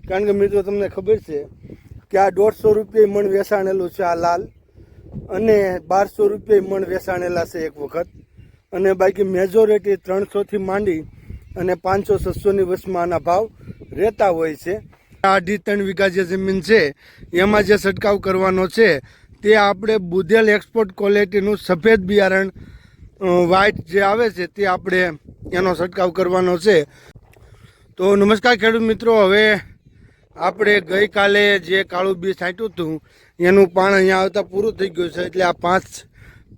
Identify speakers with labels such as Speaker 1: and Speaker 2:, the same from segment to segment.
Speaker 1: કારણ કે મિત્રો તમને ખબર છે કે આ 150 રૂપિયા મણ વેચાણેલું છે આ લાલ, અને 1200 રૂપિયા મણ વેચાણેલા છે એક વખત, અને બાકી મેજોરિટી 300 થી માંડી અને 500-600 ની વચમાં આના ભાવ રહેતા હોય છે। 2.5-3 વીઘા જે જમીન છે એમાં જે છંટકાવ કરવાનો છે તે આપણે બુધેલ એક્સપોર્ટ ક્વોલિટીનું સફેદ બિયારણ વ્હાઇટ જે આવે છે તે આપણે એનો છંટકાવ કરવાનો છે। તો નમસ્કાર ખેડૂત મિત્રો, હવે આપણે ગઈકાલે જે કાળું બી છાંટ્યું હતું એનું પાણ અહીંયા આવતા પૂરું થઈ ગયું છે, એટલે આ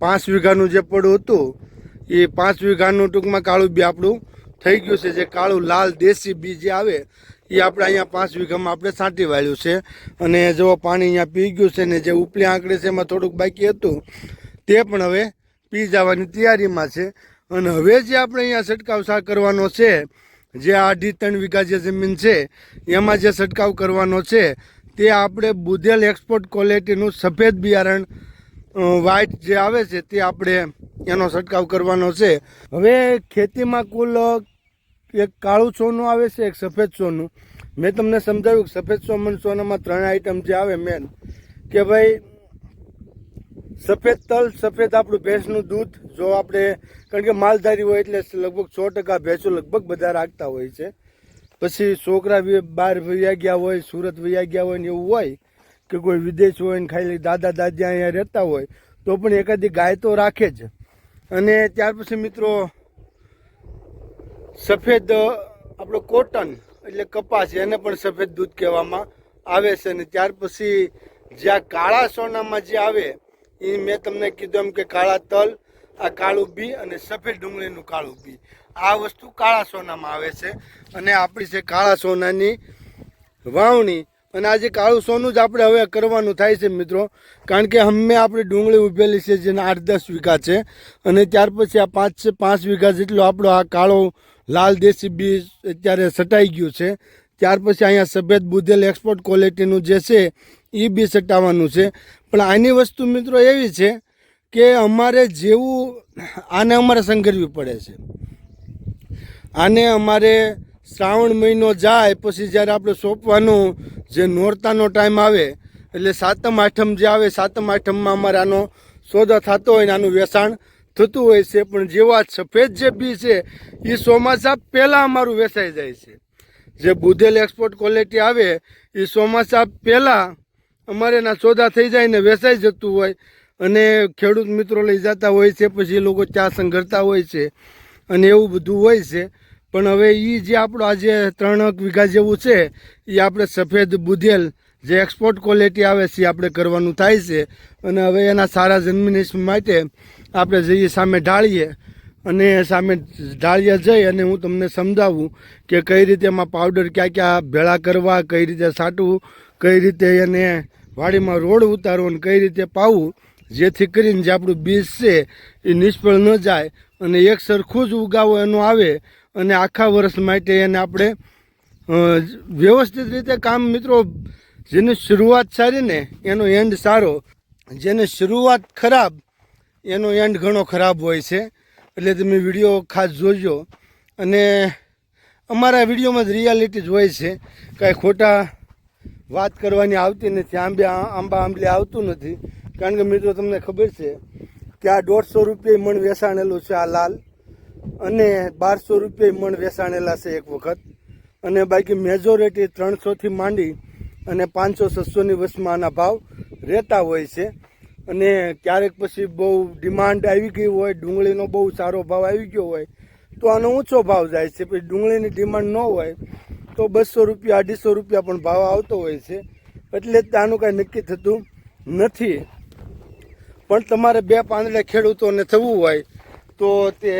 Speaker 1: પાંચ વીઘાનું જે પડું હતું એ 5 વીઘાનું ટૂંકમાં કાળું બી આપણું થઈ ગયું છે। જે કાળું લાલ દેશી બી જે આવે એ આપણે અહીંયા 5 વીઘામાં આપણે છાંટી વાળ્યું છે, અને જો પાણી અહીંયા પી ગયું છે ને જે ઉપલી આંકડે છે એમાં થોડુંક બાકી હતું તે પણ હવે પી જવાની તૈયારીમાં છે। અને હવે જે આપણે અહીંયા છંટકાવ કરવાનો છે, જે 2.5-3 વીઘા જે જમીન છે એમાં જે છંટકાવ કરવાનો છે તે આપણે બુધેલ એક્સપોર્ટ ક્વોલિટીનું સફેદ બિયારણ વ્હાઇટ જે આવે છે તે આપણે એનો છંટકાવ કરવાનો છે। હવે ખેતીમાં કુલ એક કાળું સોનું આવે છે, એક સફેદ સોનું। મેં તમને સમજાવ્યું કે સફેદ સોનામાં 3 આઈટમ જે આવે મેન, કે ભાઈ સફેદ તલ, સફેદ આપણું ભેંસનું દૂધ, જો આપણે કારણ કે માલધારી હોય એટલે લગભગ 100% ભેંસો લગભગ બધા રાખતા હોય છે। પછી છોકરા બહાર વૈયા ગયા હોય, સુરત વૈયા ગયા હોય ને એવું હોય કે કોઈ વિદેશ હોય ને ખાલી દાદા દાદી અહીંયા રહેતા હોય તો પણ એકાદી ગાય તો રાખે જ। અને ત્યાર પછી મિત્રો સફેદ આપણો કોટન એટલે કપાસ, એને પણ સફેદ દૂધ કહેવામાં આવે છે। અને ત્યાર પછી જે આ કાળા સોનામાં જે આવે એ મેં તમને કીધું એમ કે કાળા તલ, આ કાળું બી અને સફેદ ડુંગળીનું કાળું બી, આ વસ્તુ કાળા સોનામાં આવે છે। અને આપણી છે કાળા સોનાની વાવણી, અને આ જે કાળું સોનું જ આપણે હવે કરવાનું થાય છે મિત્રો, કારણ કે અમે આપણી ડુંગળી ઉભેલી છે જેના 8-10 વીઘા છે, અને ત્યાર પછી આ 5 વીઘા જેટલો આપણો આ કાળો લાલ દેશી બી અત્યારે છટાઈ ગયું છે। ત્યાર પછી અહીંયા સફેદ બુધેલ એક્સપોર્ટ ક્વોલિટીનું જે છે એ બી છટાવવાનું છે। પણ આની વસ્તુ મિત્રો એવી છે કે અમારે જેવું આને અમારે સંઘરવી પડે છે। આને અમારે શ્રાવણ મહિનો જાય પછી જ્યારે આપણે સોંપવાનું જે નોરતાનો ટાઈમ આવે એટલે 7મ 8મ જે આવે 7મ 8મમાં અમારે આનો સોદો થતો હોય ને આનું વેચાણ થતું હોય છે। પણ જેવા સફેદ જે બી છે એ ચોમાસા પહેલાં અમારું વેચાઈ જાય છે। જે બુધેલ એક્સપોર્ટ ક્વોલિટી આવે એ ચોમાસા પહેલાં અમારે એના સોદા થઈ જાય ને વેચાઈ જતું હોય, અને ખેડૂત મિત્રો લઈ જતા હોય છે, પછી એ લોકો ચા સંઘરતા હોય છે અને એવું બધું હોય છે। પણ હવે એ જે આપણું આજે 3 વીઘા જેવું છે એ આપણે સફેદ બુધેલ જે એક્સપોર્ટ ક્વોલિટી આવે છે આપણે કરવાનું થાય છે। અને હવે એના સારા જન્મિનેશન માટે આપણે જઈએ સામે ઢાળીએ, અને સામે ઢાળિયા જઈ અને હું તમને સમજાવું કે કઈ રીતે એમાં પાવડર ક્યાં ક્યાં ભેળા કરવા, કઈ રીતે છાંટવું, કઈ રીતે એને વાડીમાં રોડ ઉતારવો અને કઈ રીતે પાવું, જેથી કરીને જે આપણું બીજ છે એ નિષ્ફળ ન જાય અને એક સરખું જ ઉગાવો એનો આવે, અને આખા વર્ષ માટે એને આપણે વ્યવસ્થિત રીતે કામ મિત્રો, જેની શરૂઆત સારી ને એનો એન્ડ સારો, જેને શરૂઆત ખરાબ એનો એન્ડ ઘણો ખરાબ હોય છે। એટલે તમે વિડીયો ખાસ જોજો, અને અમારા વિડીયોમાં જ રિયાલિટી જ હોય છે, કાંઈ ખોટા વાત કરવાની આવતી નથી, આંબા આંબલી આવતું નથી। કારણ કે મિત્રો તમને ખબર છે કે આ 150 રૂપિયા મણ વેચાણેલું છે આ લાલ, અને 1200 રૂપિયા મણ વેચાણેલા છે એક વખત, અને બાકી મેજોરિટી 300 થી માંડી અને 500-600 ની વચમાં આના ભાવ રહેતા હોય છે। અને ક્યારેક પછી બહુ ડિમાન્ડ આવી ગઈ હોય, ડુંગળીનો બહુ સારો ભાવ આવી ગયો હોય તો આનો ઊંચો ભાવ જાય છે, પછી ડુંગળીની ડિમાન્ડ ન હોય તો 200 રૂપિયા 250 રૂપિયા પણ ભાવ આવતો હોય છે। એટલે આનું કાંઈ નક્કી થતું નથી। પણ તમારે 2 પાંદડા ખેડૂતોને થવું હોય તો તે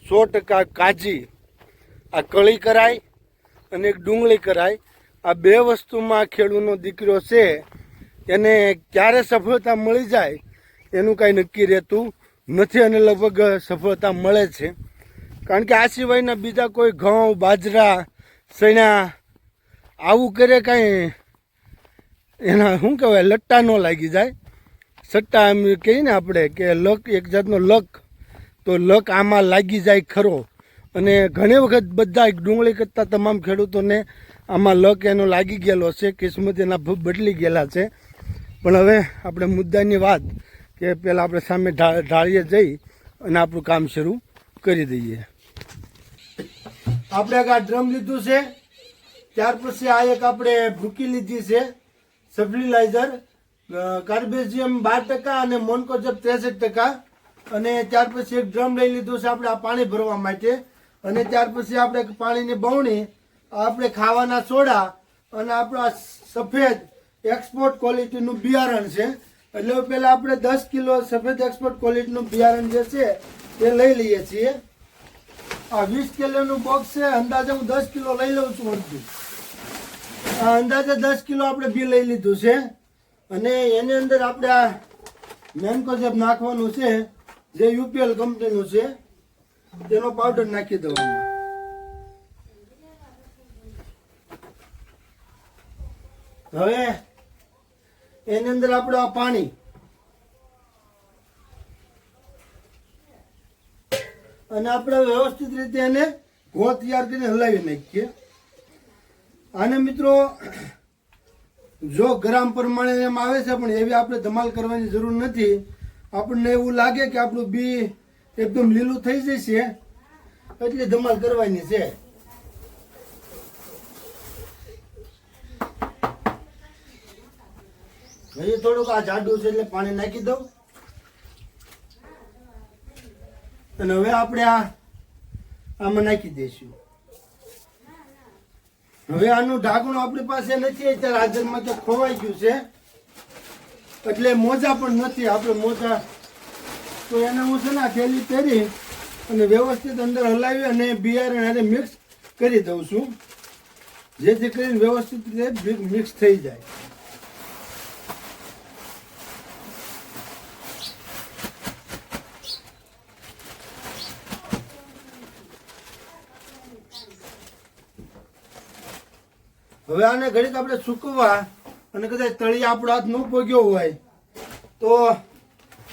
Speaker 1: 100% કાજી, આ કળી કરાય અને એક ડુંગળી કરાય, આ 2 વસ્તુમાં ખેડૂતનો દીકરો છે એને ક્યારે સફળતા મળી જાય એનું કાંઈ નક્કી રહેતું નથી, અને લગભગ સફળતા મળે છે। કારણ કે આ સિવાયના બીજા કોઈ ઘઉં, બાજરા, ચણા આવું કરે કાંઈ એના શું કહેવાય લટ્ટા ન લાગી જાય, સટ્ટા એમ કહીએ ને આપણે કે લક, એક જાતનો લક, તો લક આમાં લાગી જાય ખરો। અને ઘણી વખત બધા ડુંગળી કરતા તમામ ખેડૂતોને આમાં લક એનો લાગી ગયેલો છે, કિસ્મત એના બદલી ગયેલા છે. પણ હવે આપણે મુદ્દાની વાત કે પહેલાં આપણે સામે ઢાળીએ જઈ અને આપણું કામ શરૂ કરી દઈએ. આપણે આ ડ્રમ લીધું છે, ત્યાર પછી આ એક આપણે ભૂકી લીધી છે સફ્લિલાઇઝર, કાર્બેઝિયમ 12% અને મોનકોજબ 63%. અને ત્યાર પછી એક ડ્રમ લઈ લીધું છે આપણે આ પાણી ભરવા માટે. અને ત્યાર પછી આપણે પાણીની બવણી, આપણે ખાવાના સોડા અને આપણા સફેદ એક્સપોર્ટ ક્વોલિટીનું બિયારણ છે. એટલે પહેલાં આપણે 10 કિલો સફેદ એક્સપોર્ટ ક્વોલિટીનું બિયારણ જે છે એ લઈ લઈએ છીએ. આ 20 કિલોનું બોક્સ છે, અંદાજે હું 10 કિલો લઈ લઉં છું અડધું. આ અંદાજે 10 કિલો આપણે બી લઈ લીધું છે. અને એની અંદર આપણે આ મેન્કોજેબ નાખવાનું છે, જે યુપીએલ કંપનીનું છે, તેનો પાવડર નાખી દેવાનો. હવે એની અંદર આપણે આ પાણી અને આપણે વ્યવસ્થિત રીતે એને ઘો તૈયાર કરીને હલાવી નાખીએ. આને મિત્રો જો ગ્રામ પ્રમાણે એમ આવે છે, પણ એવી આપણે ધમાલ કરવાની જરૂર નથી. આપણને એવું લાગે કે આપણું બી એકદમ લીલું થઈ જશે એટલી ધમાલ કરવાની છે. હજી થોડુંક આ જાડું છે એટલે પાણી નાખી દઉં. અને હવે આપણે આમાં નાખી દઈશું. હવે આનું ઢાંકણું આપણી પાસે નથી, અત્યારે હાજરમાં તો ખોવાઈ ગયું છે, એટલે મોજા પણ નથી. આપણે મોજા તો એને હું છે ને થેલી પહેરી અને વ્યવસ્થિત અંદર હલાવી અને બિયારણ અને મિક્સ કરી દઉં છું, જેથી કરીને વ્યવસ્થિત રીતે મિક્સ થઈ જાય. હવે આને ઘડીક આપણે સૂકવવા, અને કદાચ તળી આપણો હાથ ન પોગ્યો હોય તો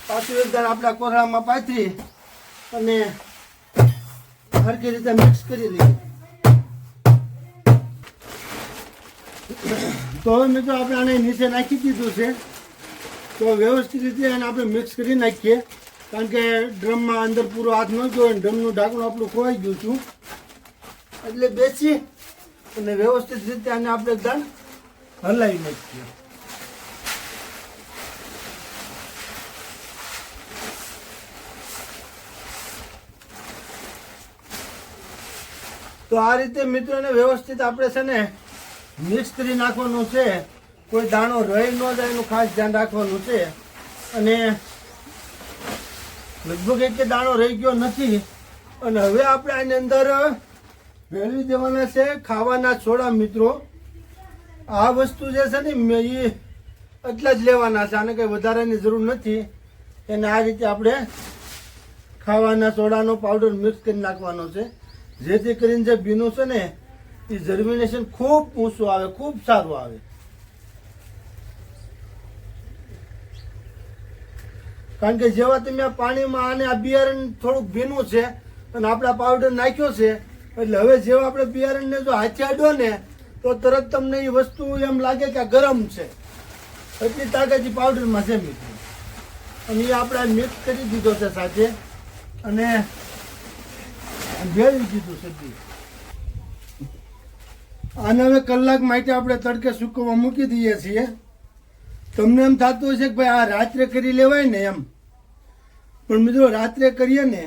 Speaker 1: પાછું એકવાર આપણા કોથળામાં પાથરી અને હરખી રીતે મિક્સ કરી લઈએ. તો હવે મિત્રો આપણે આને નીચે નાખી દીધું છે, તો વ્યવસ્થિત રીતે એને આપણે મિક્સ કરી નાખીએ, કારણ કે ડ્રમમાં અંદર પૂરો હાથ ન ગયો હોય. ડ્રમનું ઢાંકણું આપણું ખોવાઈ ગયું છું, એટલે બેસી અને વ્યવસ્થિત રીતે આને આપણે એકદમ હલાવી નાખીએ. તો આ રીતે મિત્રોને વ્યવસ્થિત આપણે છે ને મિક્સ કરી નાખવાનું છે. કોઈ દાણો રહી ન જાય એનું ખાસ ધ્યાન રાખવાનું છે. અને લગભગ એક દાણો રહી ગયો નથી. અને હવે આપણે આની અંદર ભેળવી દેવાના છે ખાવાના સોડા. મિત્રો આ વસ્તુ જે છે ને એ એટલા જ લેવાના છે, આને કંઈ વધારાની જરૂર નથી. એને આ રીતે આપણે ખાવાના સોડાનો પાવડર મિક્સ કરી નાખવાનો છે, જેથી કરીને જે બીનું છે ને એ જર્મિનેશન ખૂબ ઊંચું આવે, ખૂબ સારું આવે. કારણ કે જેવા તમે આ પાણીમાં અને આ બિયારણ થોડુંક ભીનું છે અને આપણા પાવડર નાખ્યો છે, એટલે હવે જેવા આપણે બિયારણને જો હાથે અડો ને તો તરત તમને એ વસ્તુ એમ લાગે કે આ ગરમ છે, એટલી તાકાત પાવડરમાં છે મિત્રો. અને એ આપણે મિક્સ કરી દીધો છે સાથે અને ભેળવી દીધું છે. આને હવે કલાક માટે આપણે તડકે સૂકવવા મૂકી દઈએ છીએ. તમને એમ થતું હશે કે ભાઈ આ રાત્રે કરી લેવાય ને એમ, પણ મિત્રો રાત્રે કરીએ ને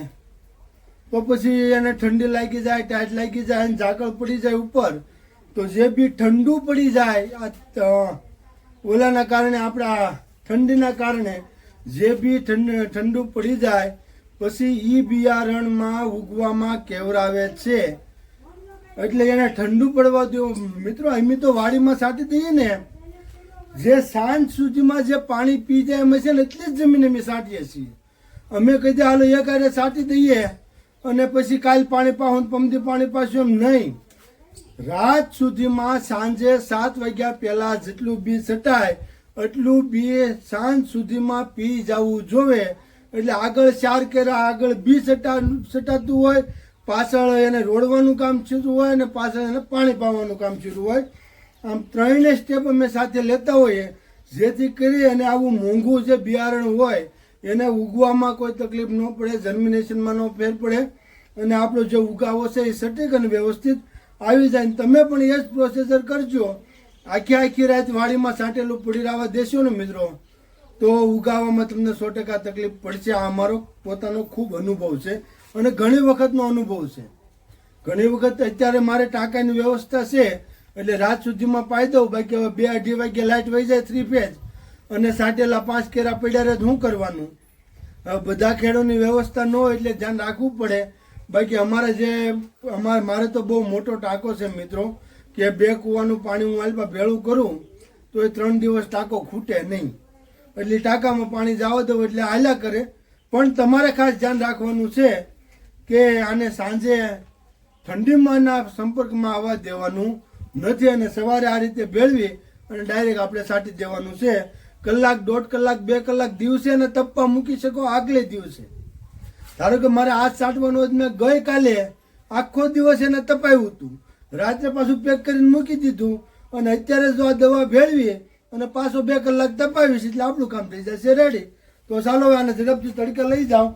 Speaker 1: તો પછી એને ઠંડી લાગી જાય, ટાઈટ લાગી જાય અને ઝાકળ પડી જાય ઉપર, તો જે બી ઠંડુ પડી જાય આ ઓલાના કારણે, આપણા ઠંડીના કારણે જે બી ઠંડુ પડી જાય પછી એ બિયારણમાં ઉગવામાં કેવરાવે છે. એટલે એને ઠંડુ પડવા દો મિત્રો. અમે તો વાડીમાં છાંટી દઈએ ને, જે સાંજ સુધીમાં જે પાણી પી જાય અમે છે ને એટલી જ જમીન અમે છાંટીએ છીએ. અમે કહી દે હાલો એક હારે છાંટી દઈએ અને પછી કાલ પાણી પાવું પમદી પાણી પાછું, એમ નહીં. રાત સુધીમાં સાંજે 7 વાગ્યા પહેલા જેટલું બી છટાય એટલું બી સાંજ સુધીમાં પી જવું જોવે. એટલે આગળ 4 કેરા આગળ બી છટાતું હોય પાછળ એને રોડવાનું કામ શરૂ હોય અને પાછળ એને પાણી પાવાનું કામ શરૂ હોય. આમ ત્રણેય સ્ટેપ અમે સાથે લેતા હોઈએ, જેથી કરી અને આવું મોંઘું જે બિયારણ હોય એને ઉગવામાં કોઈ તકલીફ ન પડે, જર્મિનેશનમાં ન ફેર પડે અને આપણો જે ઉગાવો છે એ સટીક અને વ્યવસ્થિત આવી જાય. તમે પણ એ જ પ્રોસેસર કરજો. આખી રાત વાડીમાં સાટેલું પડી રહેવા દેશો ને મિત્રો, તો ઉગાવામાં તમને 100% તકલીફ પડશે. આ અમારો પોતાનો ખૂબ અનુભવ છે અને ઘણી વખતનો અનુભવ છે. ઘણી વખત અત્યારે મારે ટાંકાની વ્યવસ્થા છે એટલે રાત સુધીમાં પાઈ દઉં. બાકી હવે 2-2:30 વાગે લાઇટ વહી જાય 3 ફેજ અને સાટેલા 5 કેરા પડ્યા રહે શું કરવાનું? હવે બધા ખેડૂતની વ્યવસ્થા ન હોય એટલે ધ્યાન રાખવું પડે. બાકી મારે તો બહુ મોટો ટાંકો છે મિત્રો, કે 2 કૂવાનું પાણી હું આલપા ભેળું કરું તો એ 3 દિવસ ટાંકો ખૂટે નહીં. એટલે ટાંકામાં પાણી જવા દઉં એટલે હાલ્યા કરે. પણ તમારે ખાસ ધ્યાન રાખવાનું છે કે આને સાંજે ઠંડીમાંના સંપર્કમાં આવવા દેવાનું નથી અને સવારે આ રીતે ભેળવી અને ડાયરેક્ટ આપણે સાટી દેવાનું છે. કલાક, 1.5 કલાક, 2 કલાક દિવસે અને તપવા મૂકી શકો આગલે દિવસે. ધારો કે મારે આજ સાટવાનું હોય, મેં ગઈકાલે આખો દિવસ એને તપાવ્યું હતું, રાત્રે પાછું પેક કરીને મૂકી દીધું અને અત્યારે જો આ દવા ભેળવીએ અને પાછો 2 કલાક તપાવીશ એટલે આપણું કામ થઈ જશે રેડી. તો ચાલો આને ઝડપથી તડકે લઈ જાઓ